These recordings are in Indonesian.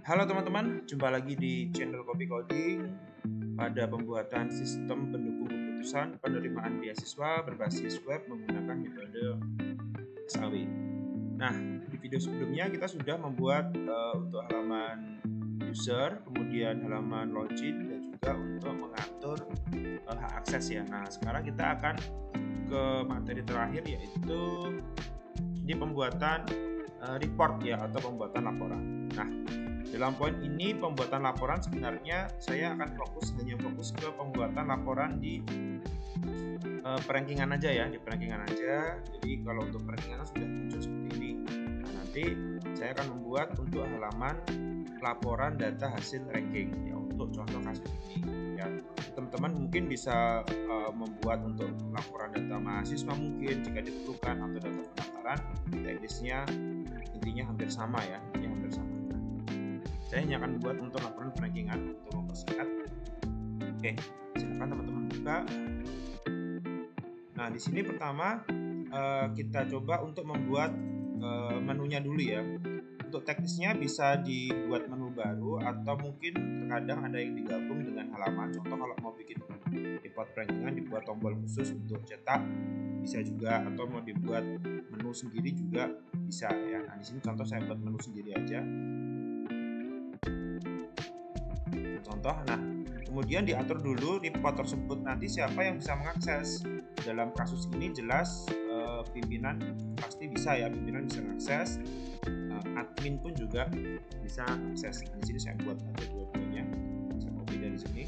Halo teman-teman, jumpa lagi di channel Kopi Coding pada pembuatan sistem pendukung keputusan penerimaan beasiswa berbasis web menggunakan metode SAW. Nah, di video sebelumnya kita sudah membuat untuk halaman user, kemudian halaman login dan juga untuk mengatur hak akses ya. Nah, sekarang kita akan ke materi terakhir yaitu di pembuatan report ya atau pembuatan laporan. Nah, dalam poin ini pembuatan laporan sebenarnya saya akan hanya fokus ke pembuatan laporan di perankingan aja ya, di perankingan aja. Jadi kalau untuk perankingan sudah muncul seperti ini. Nah, nanti saya akan membuat untuk halaman laporan data hasil ranking ya untuk contoh kasus ini ya. Teman-teman mungkin bisa membuat untuk laporan data mahasiswa mungkin jika diperlukan atau data pendaftaran, teknisnya intinya hampir sama ya, hampir sama. Saya hanya akan buat untuk laporan perankingan untuk mempersingkat. Oke, silakan teman-teman buka. Nah, di sini pertama kita coba untuk membuat menunya dulu ya. Untuk teknisnya bisa dibuat menu baru atau mungkin terkadang ada yang digabung dengan halaman. Contoh kalau mau bikin report perankingan dibuat tombol khusus untuk cetak bisa juga, atau mau dibuat menu sendiri juga bisa ya. Nah, di sini contoh saya buat menu sendiri aja. Nah, kemudian diatur dulu report tersebut nanti siapa yang bisa mengakses. Dalam kasus ini jelas pimpinan pasti bisa ya, pimpinan bisa mengakses, admin pun juga bisa akses. Nah, di sini saya buat aja dua-duanya. Saya copy dari sini.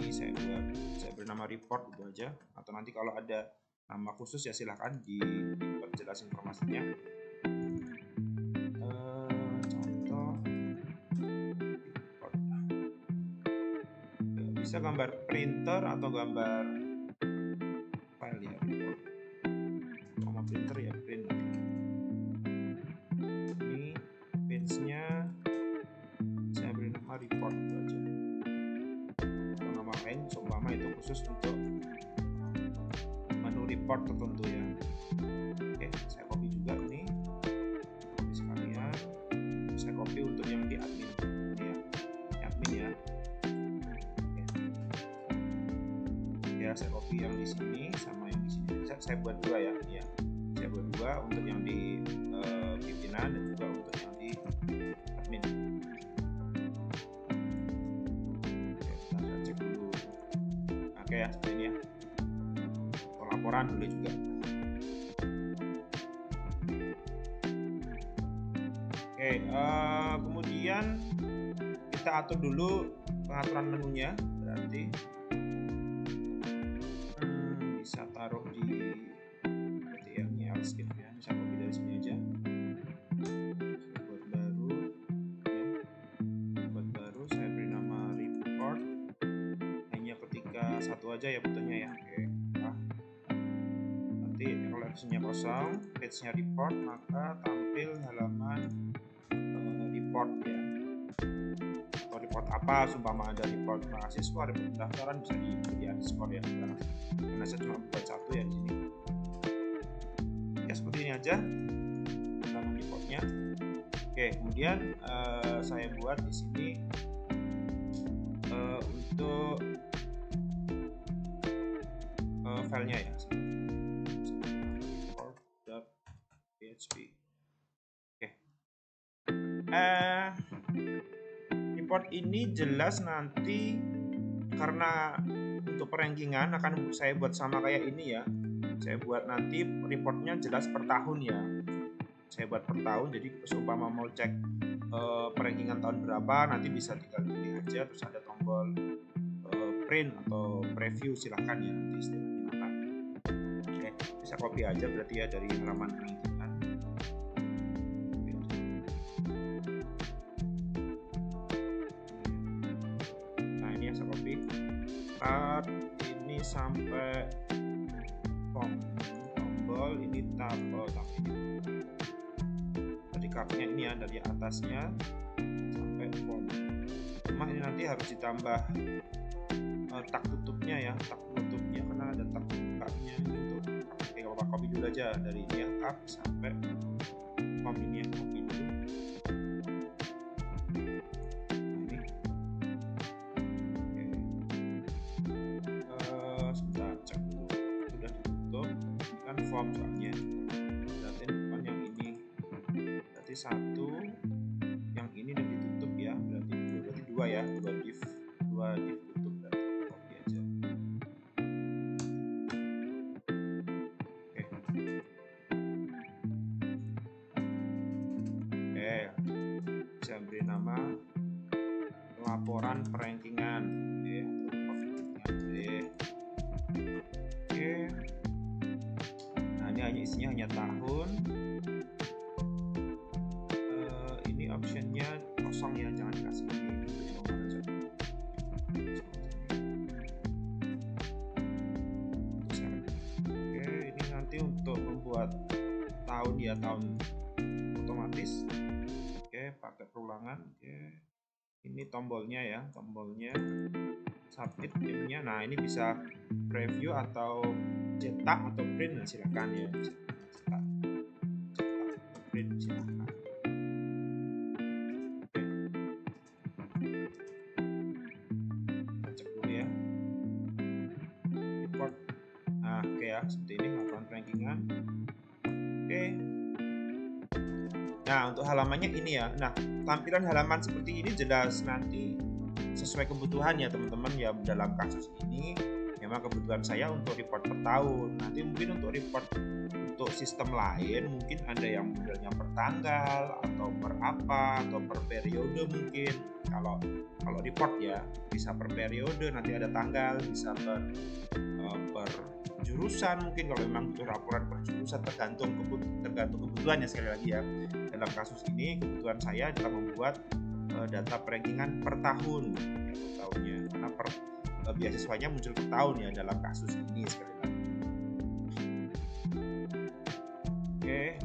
Ini saya beri nama report itu aja. Atau nanti kalau ada nama khusus ya silahkan diperjelas informasinya. Bisa gambar printer atau gambar file ya, report sama printer ya, print. Ini page-nya saya beri nama report itu aja, atau nama lain seumpama itu khusus untuk menu report tertentu ya. Oke, saya copy juga nih, copy sekalian. Saya copy untuk yang di admin ini ya, admin ya. Saya copy yang di sini sama yang di sini. Saya buat dua ya, ini ya. Saya buat dua untuk yang di pimpinan dan juga untuk yang di admin. Kita cek dulu. Oke ya, seperti ini ya. Laporan boleh juga. Oke, kemudian kita atur dulu pengaturan menunya. Berarti bisa taruh di ini skip ya, bisa copy dari sini aja. Buat baru saya beri nama report, hanya ketika satu aja ya butuhnya ya. Oke, nah, nanti kalau isinya kosong, page-nya report, maka tampil halaman report ya, atau report apa, seumpama ada report mahasiswa, report pendaftaran bisa di underscore ya, karena saya cuma buat satu ya di sini ya. Seperti ini aja halaman reportnya. Oke, kemudian saya buat di sini untuk filenya ya, report.php. Oke, report ini jelas nanti karena untuk perankingan akan saya buat sama kayak ini ya. Saya buat nanti reportnya jelas per tahun ya. Saya buat per tahun, jadi seumpama mau cek perankingan tahun berapa nanti bisa tinggal pilih aja, terus ada tombol print atau preview, silahkan ya nanti istilahnya apa. Oke, bisa copy aja berarti ya dari halaman perankingan. Nah, ini yang saya copy. Start ini sampai tombol ini tab ini. Dari kartunya ini ya, dari atasnya sampai form. Cuma ini nanti harus ditambah tak tutupnya ya, tak tutupnya karena ada tak bukanya ini untuk. Oke, kalau copy dulu aja dari ini ya, tab sampai form ini ya, copy dulu. Sebentar cek dulu, sudah ditutup. Ini kan form soalnya, berarti bukan yang ini, berarti satu, yang ini udah ditutup ya, berarti dua ya, dua div tutup, berarti copy aja. Saya beri nama laporan perankingan. Nah ini hanya isinya hanya tahun. Ini optionnya kosong ya, jangan dikasih ini. Ini nanti untuk membuat tahun ya, tahun otomatis. Pakai perulangan. Ini tombolnya ya, tombolnya submit timnya. Nah ini bisa preview atau cetak atau print, nah, silakan ya, cetak atau print silakan. Kita cek dulu ya report. Nah ya seperti ini laporan rankingan. Nah untuk halamannya ini ya. Nah tampilan halaman seperti ini jelas nanti sesuai kebutuhan ya teman-teman ya. Dalam kasus ini memang kebutuhan saya untuk report per tahun. Nanti mungkin untuk report untuk sistem lain mungkin ada yang modelnya per tanggal atau per apa atau per periode mungkin. Kalau report ya bisa per periode, nanti ada tanggal, bisa per jurusan mungkin kalau memang butuh laporan per jurusan, tergantung kebutuhannya. Sekali lagi ya, dalam kasus ini kebutuhan saya adalah membuat data perankingan per tahun ya, per tahunnya, karena beasiswanya muncul per tahun ya dalam kasus ini sekali lagi.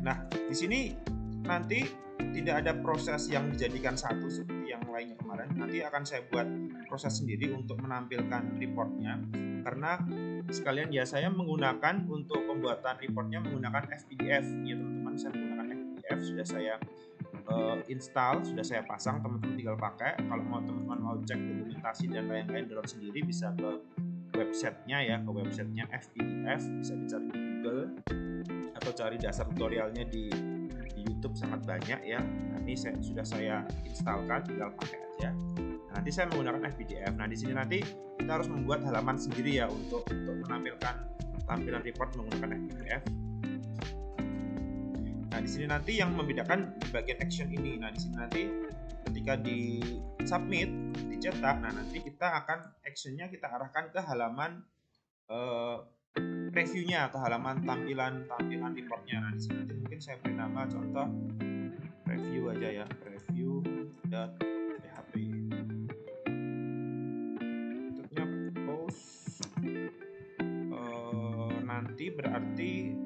Nah di sini nanti tidak ada proses yang dijadikan satu seperti yang lainnya kemarin. Nanti akan saya buat proses sendiri untuk menampilkan reportnya, karena sekalian ya saya menggunakan untuk pembuatan reportnya menggunakan FPDF ya teman-teman. Saya menggunakan FPDF, sudah saya install, sudah saya pasang, teman-teman tinggal pakai. Kalau teman-teman mau cek dokumentasi dan lain-lain download sendiri bisa ke websitenya ya, ke websitenya FPDF, bisa dicari di Google atau cari dasar tutorialnya di YouTube, sangat banyak ya. Nah, ini sudah saya instalkan, tinggal pakai aja. Nah, nanti saya menggunakan FPDF. Nah di sini nanti kita harus membuat halaman sendiri ya untuk menampilkan tampilan report menggunakan FPDF. Nah di sini nanti yang membedakan di bagian action ini. Nah di sini nanti ketika di submit, dicetak, nah nanti kita akan actionnya kita arahkan ke halaman reviewnya atau halaman tampilan reportnya. Nah di sini nanti mungkin saya beri nama contoh review aja ya, review.php. Bentuknya post. Nanti berarti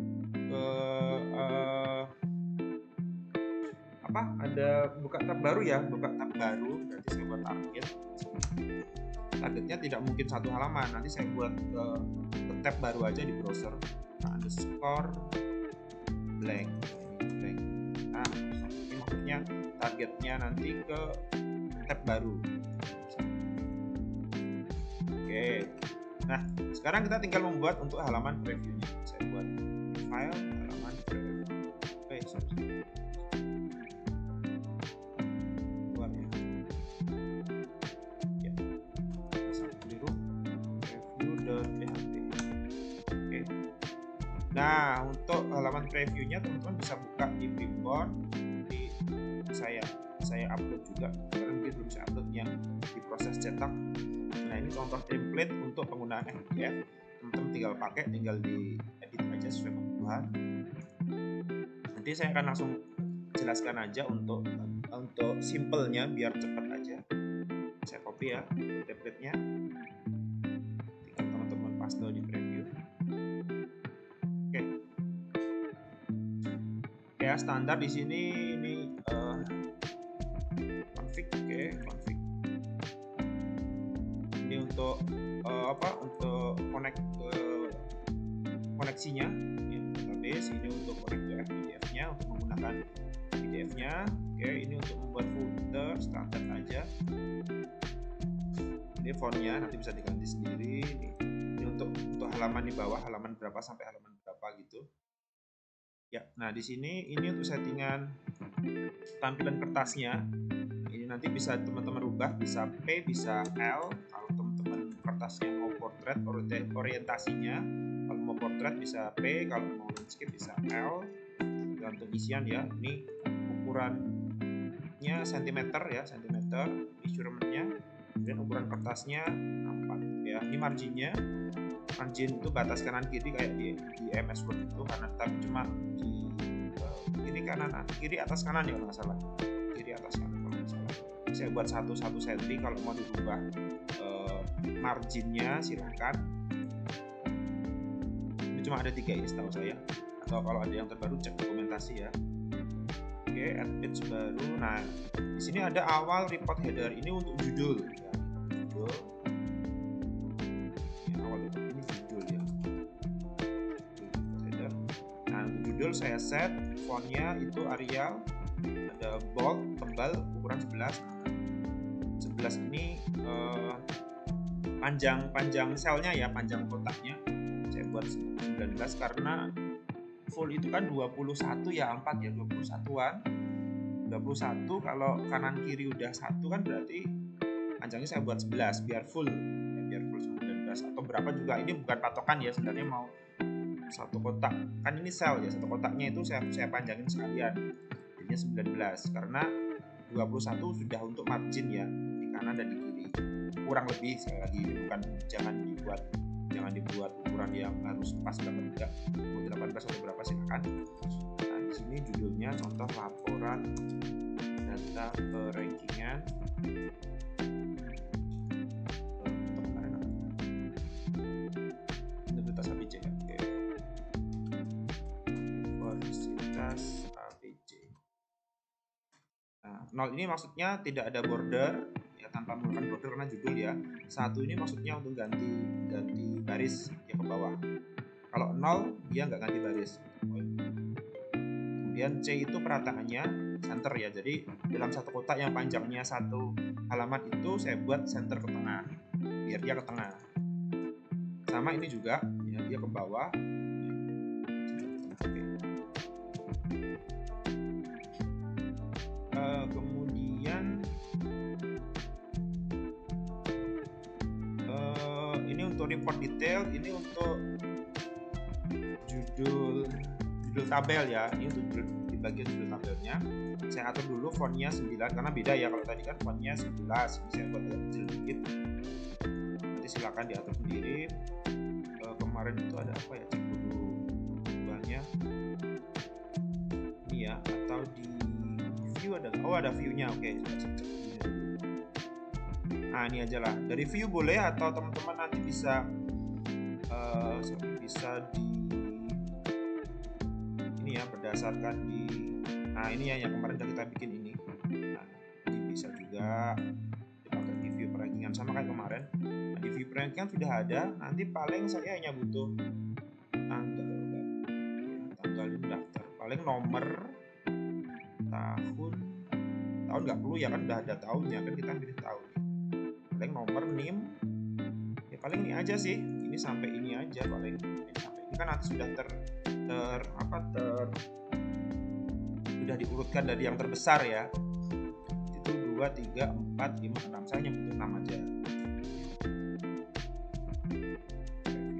ada buka tab baru ya, berarti saya buat targetnya tidak mungkin satu halaman, nanti saya buat ke tab baru aja di browser. Nah, underscore blank. Nah ini maksudnya targetnya nanti ke tab baru. Nah sekarang kita tinggal membuat untuk halaman previewnya. Saya buat file halaman preview. Nah untuk halaman previewnya teman-teman bisa buka di Primbon, di saya upload juga karena mungkin belum saya upload yang di proses cetak. Nah ini contoh template untuk penggunaan FPDF, teman-teman tinggal pakai, tinggal di edit aja sesuai kebutuhan. Nanti saya akan langsung jelaskan aja untuk simpelnya biar cepat aja. Saya copy ya template-nya, tinggal teman-teman paste di preview. Ya standar di sini ini config. Config ini untuk untuk koneksinya ya, database. tulis. Ini untuk connect ke PDF-nya, untuk menggunakan PDF-nya. Oke, ini untuk membuat folder standar aja. Ini fontnya nanti bisa diganti sendiri. Ini untuk halaman di bawah, halaman berapa sampai halaman berapa gitu. Ya, nah di sini ini untuk settingan tampilan kertasnya. Ini nanti bisa teman-teman rubah, bisa P, bisa L. Kalau teman-teman kertasnya mau portrait, orientasinya kalau mau portrait bisa P, kalau mau landscape bisa L. Tergantung isian ya. Ini ukurannya cm ya, cm measurementnya. Kemudian ukuran kertasnya 4 ya. Ini marginnya, margin itu batas kanan kiri kayak di MS Word itu, karena tapi cuma di ini kanan kiri atas kanan ya kalau nggak salah, kiri atas kanan kalau nggak salah. Saya buat 1 cm. Kalau mau dirubah marginnya silahkan. Ini cuma ada 3 ini setahu saya, atau kalau ada yang terbaru cek dokumentasi ya. Oke, add page baru. Nah di sini ada awal report header, ini untuk judul ya. Judul ya, awal report ini judul ya, header. Nah untuk judul saya set fontnya itu Arial, ada bold, tebal, ukuran 11 ini panjang selnya ya, panjang kotaknya saya buat 19 karena full itu kan 21 ya, 4 ya, 21-an 21. Kalau kanan kiri udah 1 kan berarti panjangnya saya buat 11 biar full ya, biar full 19 atau berapa juga. Ini bukan patokan ya, sebenarnya mau satu kotak kan ini sel ya, satu kotaknya itu saya panjangin sekalian jadinya 19 karena 21 sudah untuk margin ya, di kanan dan di kiri kurang lebih. Sekali lagi ini bukan, jangan dibuat ukuran yang harus pas banget, enggak. Mau 18 atau berapa silakan. Nah di sini judulnya contoh laporan data perankingan Universitas ABC ya. Oke. Universitas ABC. Nah 0 ini maksudnya tidak ada border ya, tanpa menggunakan border karena judul ya. 1 ini maksudnya untuk ganti baris ya ke bawah. Kalau 0 dia nggak ganti baris. Kemudian C itu perataannya center ya, jadi dalam satu kotak yang panjangnya 1 halaman itu saya buat center ke tengah biar dia ke tengah. Sama ini juga ya, dia ke bawah. Kemudian ini untuk report detail, ini untuk judul tabel ya. Ini untuk di bagian judul tabelnya saya atur dulu fontnya 9 karena beda ya, kalau tadi kan fontnya 11, ini saya buat agak kecil dikit. Nanti silakan diatur sendiri. Kemarin itu ada apa ya, cek dulu bannya ini ya, atau di view ada view-nya. Oke, nah ini aja lah, dari view boleh, atau teman-teman nanti bisa di ini ya, berdasarkan di ini ya yang kemarin udah kita bikin ini. Nah ini bisa juga dipakai di view perankingan sama kayak kemarin. Nah, di view perankingan sudah ada, nanti paling saya hanya butuh tanggal daftar, paling nomor, tahun nggak perlu ya kan, udah ada tahunnya kan, kita pilih tahun. Paling nomor, NIM ya, paling ini aja sih, ini sampai ini aja paling. Ini kan nanti sudah sudah diurutkan dari yang terbesar ya, itu 2, 3, 4, 5, 6. Saya hanya butuh 6 aja.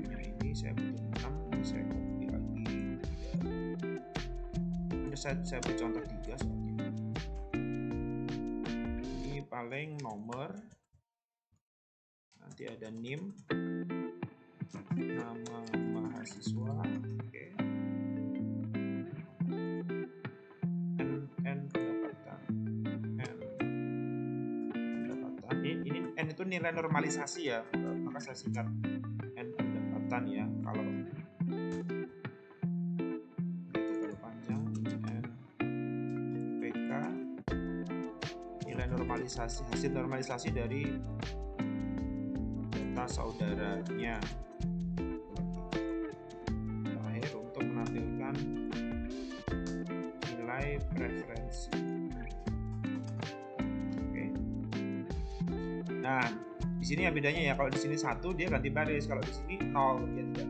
Reviewnya ini saya butuh 6, ini saya copy lagi 3. Ini saya beri contoh 3 soalnya. Ini paling nomor, nanti ada NIM, nama mahasiswa, oke. N itu nilai normalisasi ya, maka saya singkat N pendapatan ya. Kalau terlalu panjang, N IPK, nilai normalisasi, hasil normalisasi dari data saudaranya. Terakhir untuk menampilkan sini ya bedanya ya, kalau di sini 1 dia ganti baris, kalau di sini 0 dia tidak.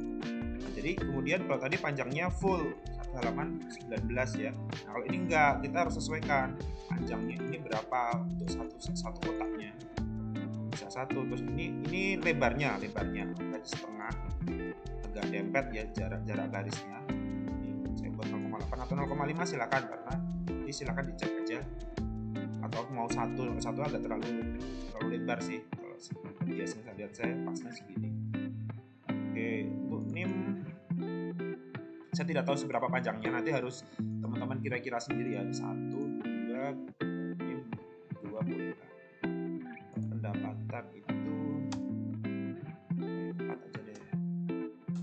Nah, jadi kemudian kalau tadi panjangnya full satu halaman 19 ya. Nah, kalau ini enggak, kita harus sesuaikan panjangnya ini berapa untuk satu kotaknya. Bisa 1, terus ini lebarnya tadi setengah, agak dempet ya jarak garisnya. Ini saya buat 0,8 atau 0,5 silakan, karena ini silakan dicek aja. Atau mau 1 agak terlalu lebar sih. Kalau biasanya saya lihat saya pasnya segini. Oke, untuk NIM saya tidak tahu seberapa panjangnya, nanti harus teman-teman kira-kira sendiri ya. 1, 2, NIM 2 boleh lah. Pendapatan itu 4 aja deh.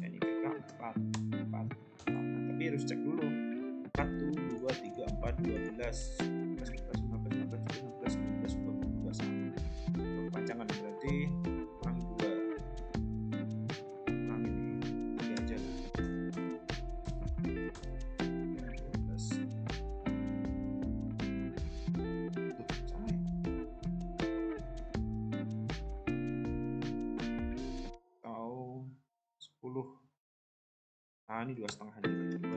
NIPK 4. Tapi harus cek dulu. 1, 2, 3, 4, 12, 21. Panjangan berarti kurangi 2. Kurangi 3 aja lah. 12. Tuh, sama ya. Atau 10. Nah, ini 2,5 aja. 2, 5.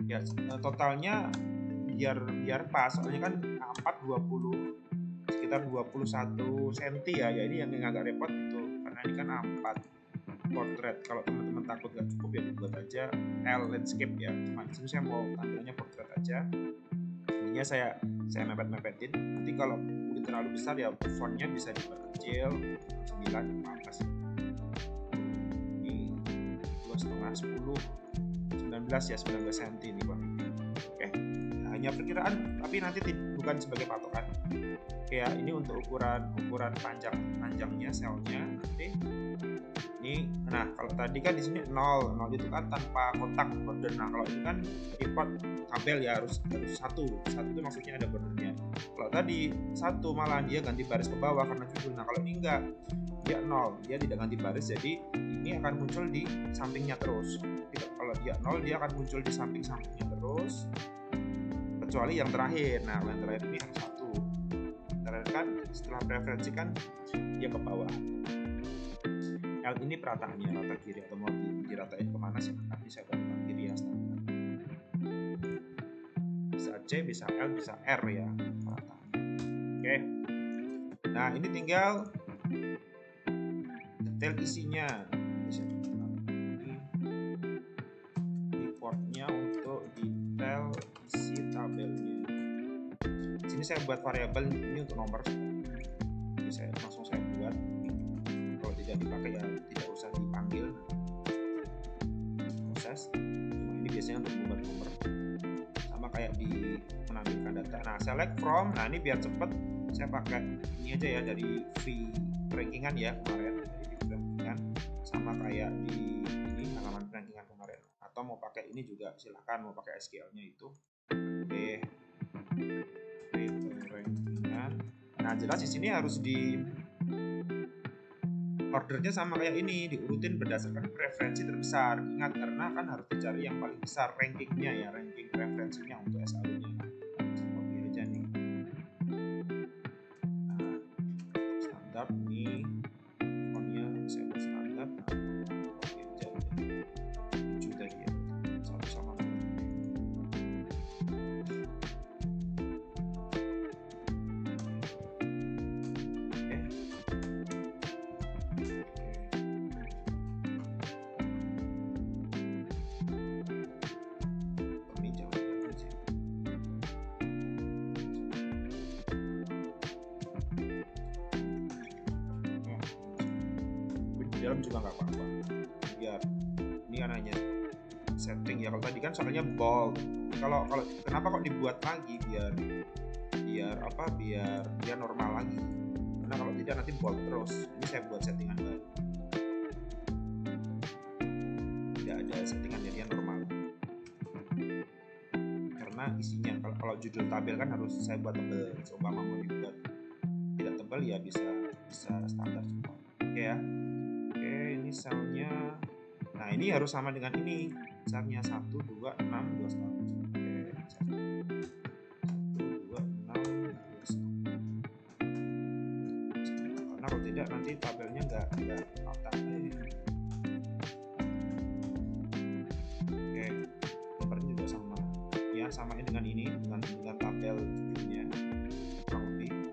Ya, totalnya biar pas, soalnya kan 4, 20 sekitar 21 cm ya ini yang agak repot itu, karena ini kan A4 portrait. Kalau teman-teman takut gak cukup ya dibuat aja L landscape ya, cuma di sini saya mau tampilannya portrait aja. Ininya saya mepet-mepetin, nanti kalau udah terlalu besar ya fontnya bisa diperkecil 9, 15. Ini 2,5, 10, 19 ya, 19 cm ini Bang. Oke, hanya perkiraan tapi nanti bukan sebagai patokan. Oke ya, ini untuk ukuran panjangnya selnya nanti. Ini, nah kalau tadi kan di sini 0 itu kan tanpa kotak border. Nah kalau ini kan report tabel ya, harus 1 itu maksudnya ada bordernya. Kalau tadi 1 malah dia ganti baris ke bawah karena judul. Nah kalau ini enggak, dia 0, dia tidak ganti baris, jadi ini akan muncul di sampingnya terus. Kalau dia 0 dia akan muncul di sampingnya terus, kecuali yang terakhir. Nah yang terakhir ini yang 1 kan setelah preferensi kan dia ke bawah. L ini perataannya rata kiri, atau mau diratain kemana sih, bisa ke rata kiri ya standar. Bisa C, bisa L, bisa R ya perataannya. Oke, nah ini tinggal detail isinya. Ini portnya untuk detail isi tabelnya. Sini saya buat variabel ini untuk nomor, jadi saya buat. Kalau tidak dipakai ya tidak usah dipanggil proses. Cuma ini biasanya untuk membuat nomor, sama kayak di menampilkan data. Nah select from, nah ini biar cepet saya pakai ini aja ya, dari V rankingan ya kemarin, dari V rankingan, sama kayak di ini halaman rankingan kemarin. Atau mau pakai ini juga silahkan, mau pakai SQL nya itu rankingan. Nah jelas di sini harus di ordernya sama kayak ini, diurutin berdasarkan preferensi terbesar. Ingat, karena kan harus dicari yang paling besar rankingnya ya, ranking preferensinya untuk SAU-nya. Copy aja nih. Nah, standar ini fontnya saya buat standar. Nah, copy aja 7 tadi ya, satu sama nomor. Dalam juga nggak apa-apa, biar ini kan hanya setting ya. Kalau tadi kan soalnya bold, kalau kenapa kok dibuat lagi biar dia normal lagi, karena kalau tidak nanti bold terus. Ini saya buat settingan baru, tidak ada settingan, jadi normal, karena isinya kalau judul tabel kan harus saya buat tebel. Coba mau dibuat tidak tebal ya bisa standar semua. Oke ya. Ini selnya, nah ini harus sama dengan ini, besarnya 1, 2, 6, 2,5. Oke, 1, 2, 6, 2,5. nanti tabelnya nggak rata. Oke, nomornya juga sama ya, samain dengan ini, dengan tabel judulnya kurang lebih.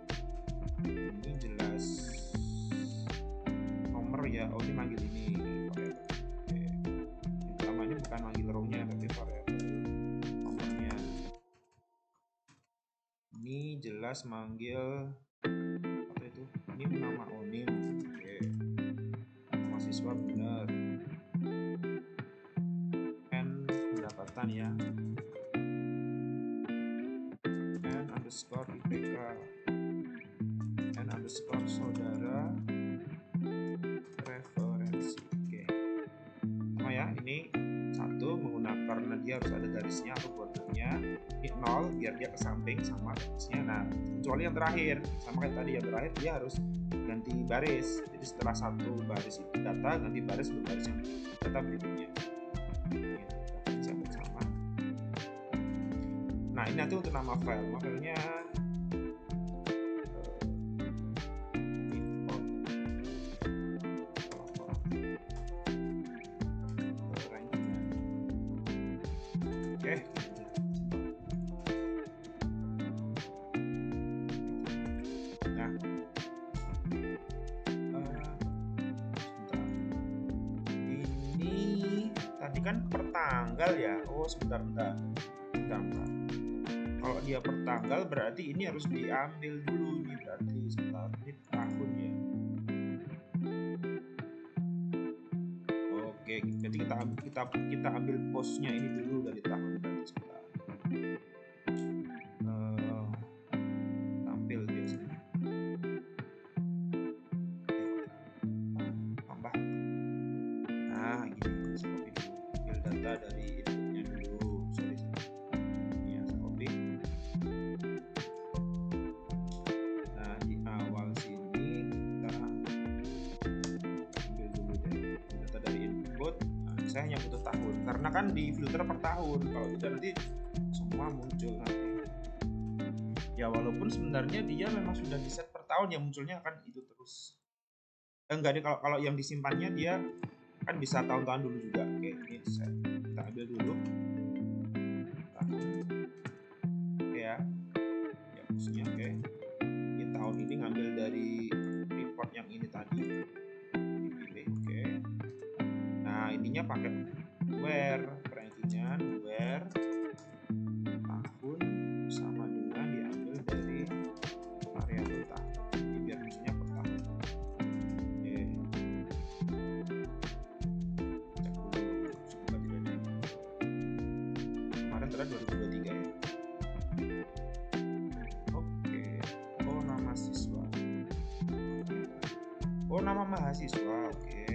Ini jelas nomor ya, oh ini manggil ini variable. Oke, yang pertama ini bukan manggil row-nya tapi variable nomornya. Ini jelas manggil apa itu, ini nama onim. Oke, nama siswa benar, n pendapatan ya, n underscore IPK, n underscore saudara, referensi. Oke, sama ya, ini 1 menggunakan karena dia harus ada garisnya atau bordernya. Ini 0 biar dia ke samping sama garisnya. Nah, kecuali yang terakhir, sama kayak tadi, yang terakhir dia harus ganti baris. Jadi setelah satu baris itu data, ganti baris untuk baris yang data berikutnya. Ya, sama. Nah, ini nanti untuk nama file. Nama filenya tadi kan per tanggal ya. Oh sebentar. Kalau dia per tanggal berarti ini harus diambil dulu nih, berarti sebentar, ini tahun ya. Oke, jadi kita ambil posnya ini dulu dari tahun, berarti sebentar. Tampil biasanya. Tambah. Nah gini, seperti itu. Ambil data dari inputnya dulu. Sorry. Ya, saya copy. Nah di awal sini kita ambil dulu deh data dari input. Nah, saya hanya butuh tahun karena kan di filter per tahun. Kalau tidak nanti semua muncul nanti. Ya walaupun sebenarnya dia memang sudah di set per tahun, yang munculnya akan itu terus. Enggak deh, kalau yang disimpannya dia kan bisa tahun-tahun dulu juga. Oke, ini set. Kita ambil dulu tahun. Oke ya. Ya maksudnya oke. Ini tahun ini ngambil dari report yang ini tadi. Dipilih, oke. Nah, ininya pakai where, perhentian where tahun sama dengan diambil dari variabel tahun. Jadi biar misalnya per tahun. Oke. Cek dulu, semoga tidak ada ini. Kemarin ternyata 2023 ya. Oke. Oh nama siswa. Oh nama mahasiswa. Oke.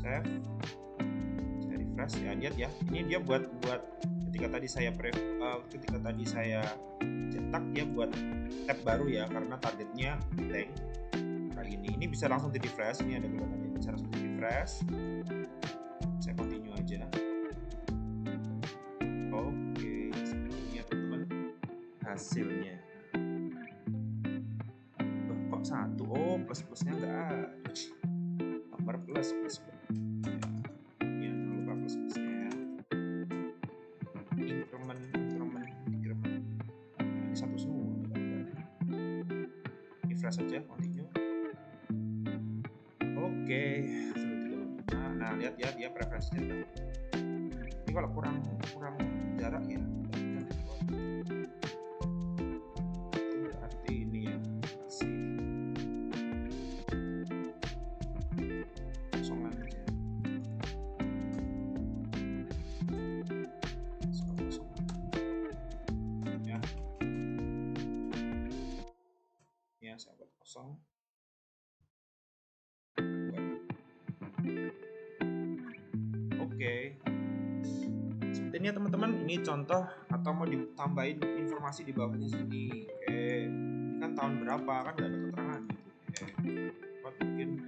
Saya refresh ya, lihat ya, ini dia buat ketika tadi saya cetak dia buat tab baru ya, karena targetnya blank kayak gini. Ini bisa langsung di refresh, ini ada tadi bisa langsung di refresh. Saya continue aja. Oke, seperti ini ya teman-teman hasilnya. Kok 1? Oh plus-plusnya enggak ada, nomor plus ya, jangan lupa plus-plusnya ya. Increment ya, ini satu semua. Refresh saja, continue. Oke, nah lihat ya, dia preferensinya. Ini kalau kurang jarak ya, berarti ini ya masih kosongan aja. Ya saya buat kosong. Oke. Seperti ini ya teman-teman, ini contoh atau mau ditambahin informasi di bawahnya sini. Oke, ini kan tahun berapa, kan nggak ada keterangan gitu. Oke, buat mungkin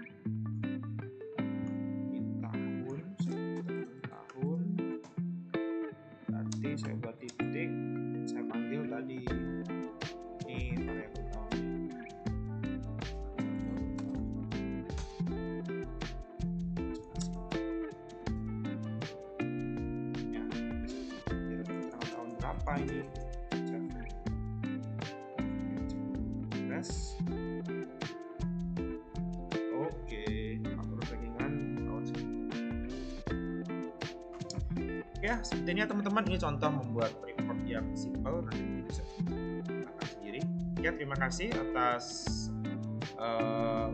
ini tahun, berarti saya buat titik, saya panggil tadi apa ini? Tes. Oke, faktor backingan tahun segitu. Ya, sepertinya teman-teman ini contoh membuat report yang simple, nanti bisa gunakan sendiri. Ya, terima kasih atas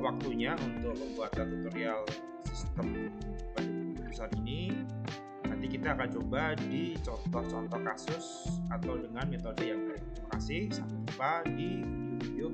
waktunya untuk membuat tutorial sistem pendukung keputusan ini. Nanti kita akan coba di contoh-contoh kasus atau dengan metode yang lain. Terima kasih, sampai jumpa di video